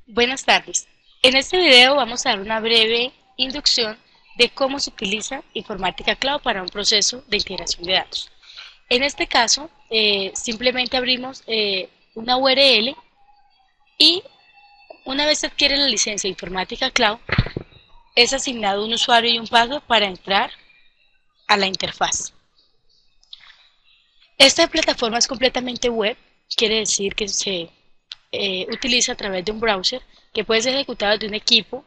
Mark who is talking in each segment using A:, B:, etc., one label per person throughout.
A: Buenas tardes. En este video vamos a dar una breve inducción de cómo se utiliza Informática Cloud para un proceso de integración de datos. En este caso, simplemente abrimos una URL y una vez se adquiere la licencia de Informática Cloud, es asignado un usuario y un password para entrar a la interfaz. Esta plataforma es completamente web, quiere decir que se utiliza a través de un browser que puede ser ejecutado desde un equipo,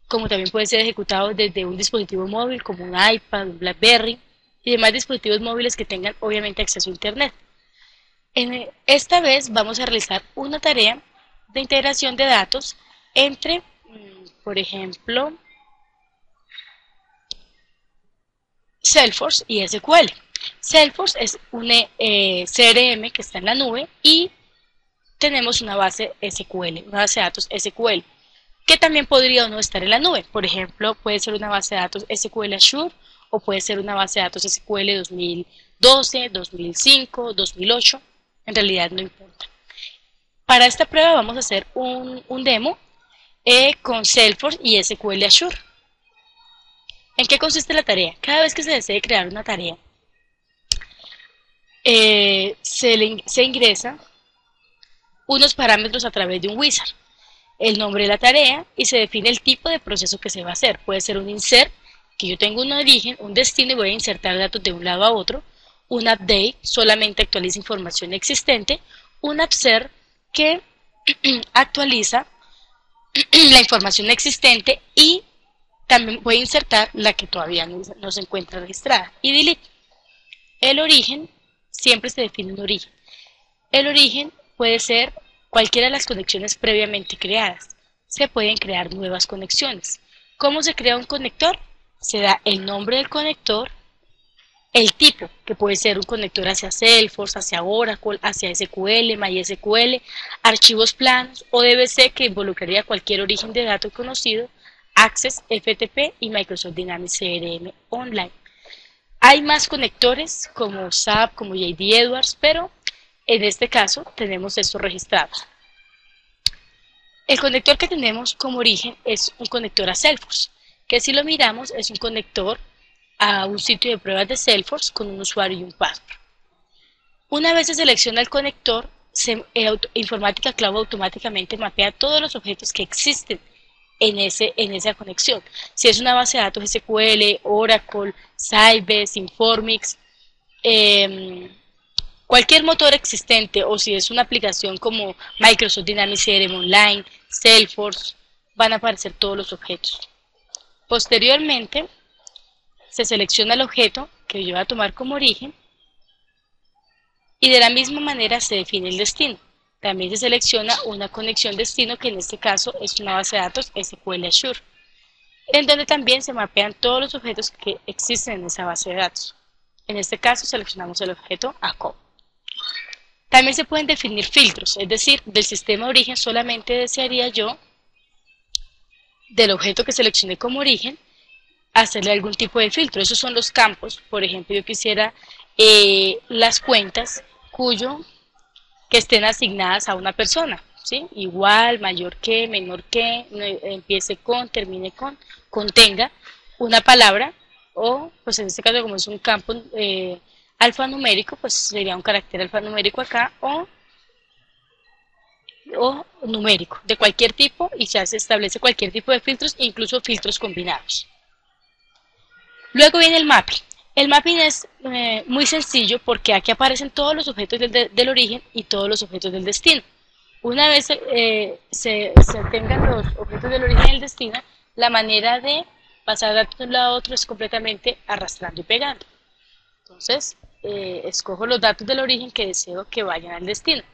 A: como también puede ser ejecutado desde un dispositivo móvil como un iPad, un BlackBerry y demás dispositivos móviles que tengan obviamente acceso a Internet. Esta vez vamos a realizar una tarea de integración de datos entre, por ejemplo, Salesforce y SQL. Salesforce es un CRM que está en la nube y tenemos una base SQL, una base de datos SQL, que también podría o no estar en la nube. Por ejemplo, puede ser una base de datos SQL Azure o puede ser una base de datos SQL 2012, 2005, 2008. En realidad no importa. Para esta prueba vamos a hacer un demo con Salesforce y SQL Azure. ¿En qué consiste la tarea? Cada vez que se desee crear una tarea, se ingresa unos parámetros a través de un wizard, el nombre de la tarea y se define el tipo de proceso que se va a hacer. Puede ser un insert, que yo tengo un origen, un destino y voy a insertar datos de un lado a otro, un update, solamente actualiza información existente, un upsert, que actualiza la información existente y también voy a insertar la que todavía no se encuentra registrada, y delete. El origen, siempre se define un origen. El origen puede ser cualquiera de las conexiones previamente creadas. Se pueden crear nuevas conexiones. ¿Cómo se crea un conector? Se da el nombre del conector, el tipo, que puede ser un conector hacia Salesforce, hacia Oracle, hacia SQL, MySQL, archivos planos o DBC, que involucraría cualquier origen de datos conocido, Access, FTP y Microsoft Dynamics CRM Online. Hay más conectores como SAP, como JD Edwards, pero en este caso tenemos estos registrados. El conector que tenemos como origen es un conector a Salesforce, que si lo miramos es un conector a un sitio de pruebas de Salesforce con un usuario y un password. Una vez se selecciona el conector, Informática Cloud automáticamente mapea todos los objetos que existen en esa conexión. Si es una base de datos SQL, Oracle, Sybase, Informix, cualquier motor existente, o si es una aplicación como Microsoft Dynamics CRM Online, Salesforce, van a aparecer todos los objetos. Posteriormente, se selecciona el objeto que yo voy a tomar como origen y de la misma manera se define el destino. También se selecciona una conexión destino, que en este caso es una base de datos SQL Azure, en donde también se mapean todos los objetos que existen en esa base de datos. En este caso seleccionamos el objeto ACO. También se pueden definir filtros, es decir, del sistema de origen solamente desearía yo, del objeto que seleccioné como origen, hacerle algún tipo de filtro. Esos son los campos. Por ejemplo, yo quisiera las cuentas que estén asignadas a una persona, ¿sí? Igual, mayor que, menor que, empiece con, termine con, contenga una palabra, o pues en este caso como es un campo alfanumérico, pues sería un carácter alfanumérico acá, o numérico, de cualquier tipo, y ya se establece cualquier tipo de filtros, incluso filtros combinados. Luego viene el mapping. El mapping es muy sencillo porque aquí aparecen todos los objetos del origen y todos los objetos del destino. Una vez se tengan los objetos del origen y el destino, la manera de pasar datos de un lado a otro es completamente arrastrando y pegando. Entonces, escojo los datos del origen que deseo que vayan al destino.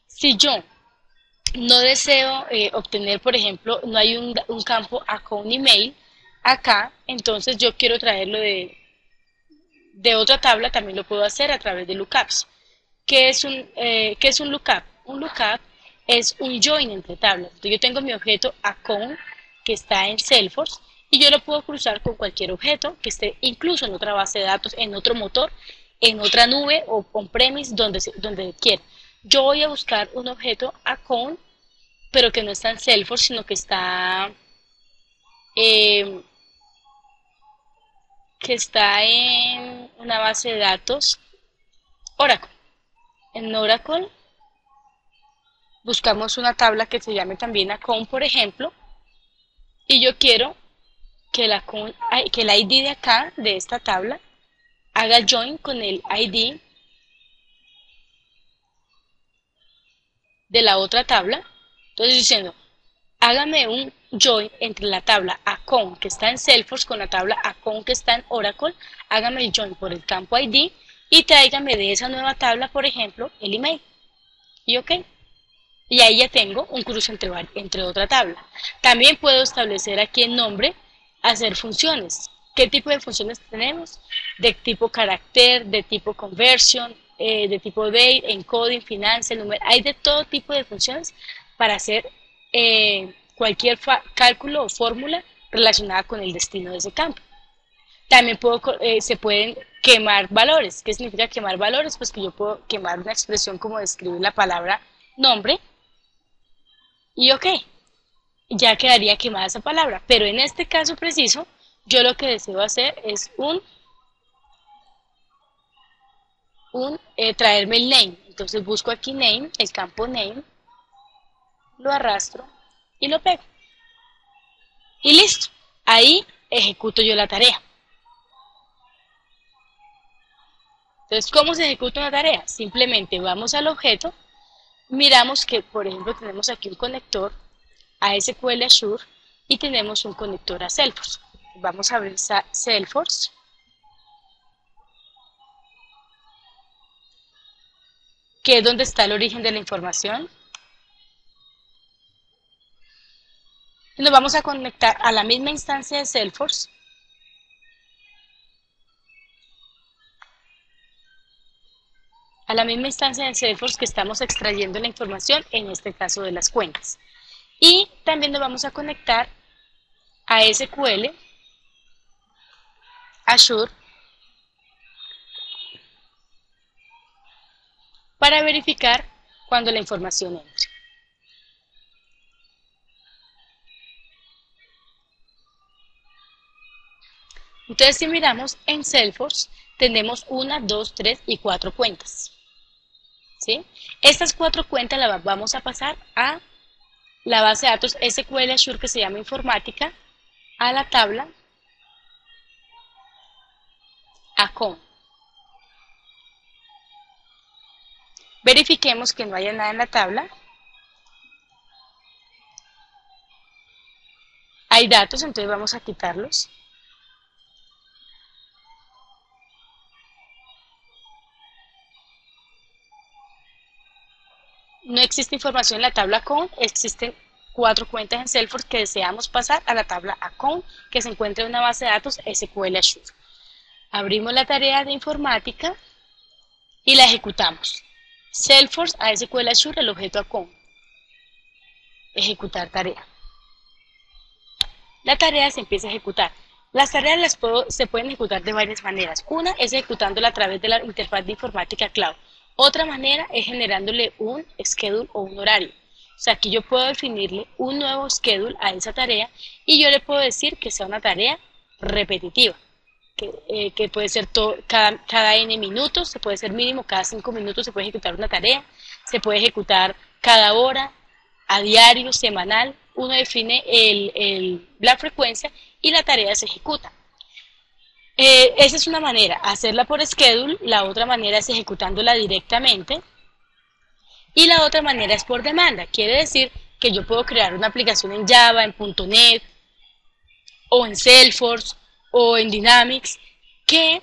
A: Si yo no deseo obtener, por ejemplo, no hay un campo account email acá, entonces yo quiero traerlo de otra tabla, también lo puedo hacer a través de lookups. ¿Qué es un lookup? Un lookup es un join entre tablas. Entonces yo tengo mi objeto account que está en Salesforce y yo lo puedo cruzar con cualquier objeto que esté incluso en otra base de datos, en otro motor, en otra nube o on-premise, donde quiera. Yo voy a buscar un objeto account pero que no está en Salesforce, sino eh, que está en una base de datos Oracle. En Oracle buscamos una tabla que se llame también account, por ejemplo, y yo quiero que que el ID de acá, de esta tabla, haga join con el ID de la otra tabla. Entonces diciendo, hágame un join entre la tabla account que está en Salesforce con la tabla account que está en Oracle, hágame el join por el campo ID y tráigame de esa nueva tabla, por ejemplo, el email. Y ok. Y ahí ya tengo un cruce entre otra tabla. También puedo establecer aquí el nombre, hacer funciones. ¿Qué tipo de funciones tenemos? De tipo carácter, de tipo conversion, de tipo date, encoding, finance, número. Hay de todo tipo de funciones para hacer cualquier cálculo o fórmula relacionada con el destino de ese campo. También se pueden quemar valores. ¿Qué significa quemar valores? Pues que yo puedo quemar una expresión como describir la palabra nombre y ok, ya quedaría quemada esa palabra. Pero en este caso preciso, yo lo que deseo hacer es traerme el name. Entonces busco aquí name, el campo name, lo arrastro y lo pego. Y listo, ahí ejecuto yo la tarea. Entonces, ¿cómo se ejecuta una tarea? Simplemente vamos al objeto, miramos que, por ejemplo, tenemos aquí un conector a SQL Azure y tenemos un conector a Salesforce. Vamos a abrir Salesforce. Que es donde está el origen de la información. Y nos vamos a conectar a la misma instancia de Salesforce. A la misma instancia de Salesforce que estamos extrayendo la información, en este caso de las cuentas. Y también nos vamos a conectar a SQL Azure para verificar cuando la información entre. Entonces, si miramos en Salesforce, tenemos 1, 2, 3 y 4 cuentas. ¿Sí? Estas 4 cuentas las vamos a pasar a la base de datos SQL Azure que se llama informática, a la tabla account. Verifiquemos que no haya nada en la tabla. Hay datos, entonces vamos a quitarlos. No existe información en la tabla account, existen 4 cuentas en Salesforce que deseamos pasar a la tabla account que se encuentra en una base de datos SQL Azure. Abrimos la tarea de informática y la ejecutamos. Salesforce a SQL Azure, el objeto account. Ejecutar tarea. La tarea se empieza a ejecutar. Las tareas se pueden ejecutar de varias maneras. Una es ejecutándola a través de la interfaz de informática cloud. Otra manera es generándole un schedule o un horario. O sea, aquí yo puedo definirle un nuevo schedule a esa tarea y yo le puedo decir que sea una tarea repetitiva. Que puede ser cada n minutos, se puede ser mínimo cada 5 minutos se puede ejecutar una tarea, se puede ejecutar cada hora, a diario, semanal. Uno define la frecuencia y la tarea se ejecuta. Esa es una manera, hacerla por schedule. La otra manera es ejecutándola directamente y la otra manera es por demanda. Quiere decir que yo puedo crear una aplicación en Java, en .NET o en Salesforce o en Dynamics que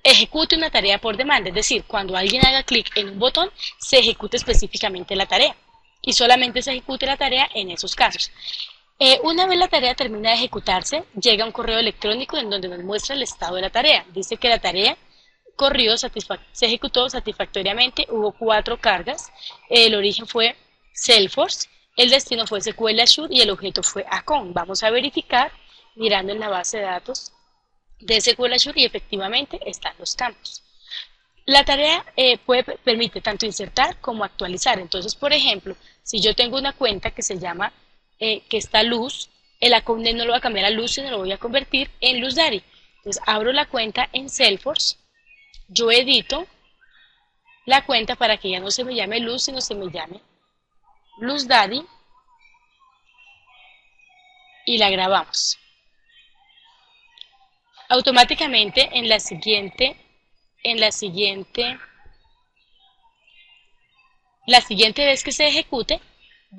A: ejecute una tarea por demanda. Es decir, cuando alguien haga clic en un botón se ejecute específicamente la tarea y solamente se ejecute la tarea en esos casos. Una vez la tarea termina de ejecutarse, llega un correo electrónico en donde nos muestra el estado de la tarea. Dice que la tarea se ejecutó satisfactoriamente, hubo 4 cargas, el origen fue Salesforce, el destino fue SQL Azure y el objeto fue account. Vamos a verificar mirando en la base de datos de SQL Azure y efectivamente están los campos. La tarea permite tanto insertar como actualizar. Entonces, por ejemplo, si yo tengo una cuenta que se llama, que está Luz, el account no lo voy a cambiar a Luz, sino lo voy a convertir en Luz Dari. Entonces, abro la cuenta en Salesforce, yo edito la cuenta para que ya no se me llame Luz, sino se me llame Luz Dari, y la grabamos. Automáticamente la siguiente vez que se ejecute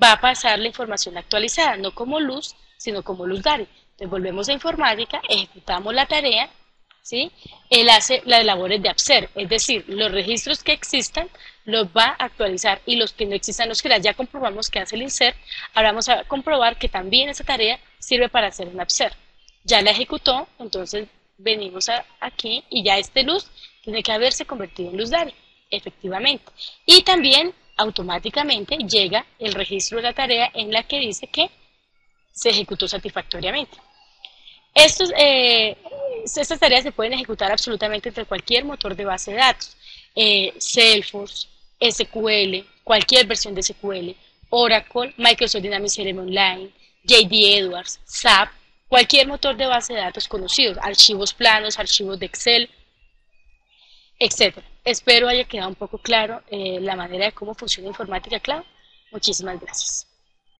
A: va a pasar la información actualizada, no como Luz, sino como Luz Dari. Entonces volvemos a informática, ejecutamos la tarea, ¿sí? Él hace las labores de upsert, es decir, los registros que existan los va a actualizar y los que no existan los creará. Ya comprobamos que hace el insert, ahora vamos a comprobar que también esa tarea sirve para hacer un upsert. Ya la ejecutó, entonces venimos aquí y ya este Luz tiene que haberse convertido en Luz Dari, efectivamente. Y también automáticamente llega el registro de la tarea en la que dice que se ejecutó satisfactoriamente. Estas tareas se pueden ejecutar absolutamente entre cualquier motor de base de datos, Salesforce, SQL, cualquier versión de SQL, Oracle, Microsoft Dynamics CRM Online, JD Edwards, SAP, cualquier motor de base de datos conocido, archivos planos, archivos de Excel, etcétera. Espero haya quedado un poco claro la manera de cómo funciona Informática Cloud. Muchísimas gracias.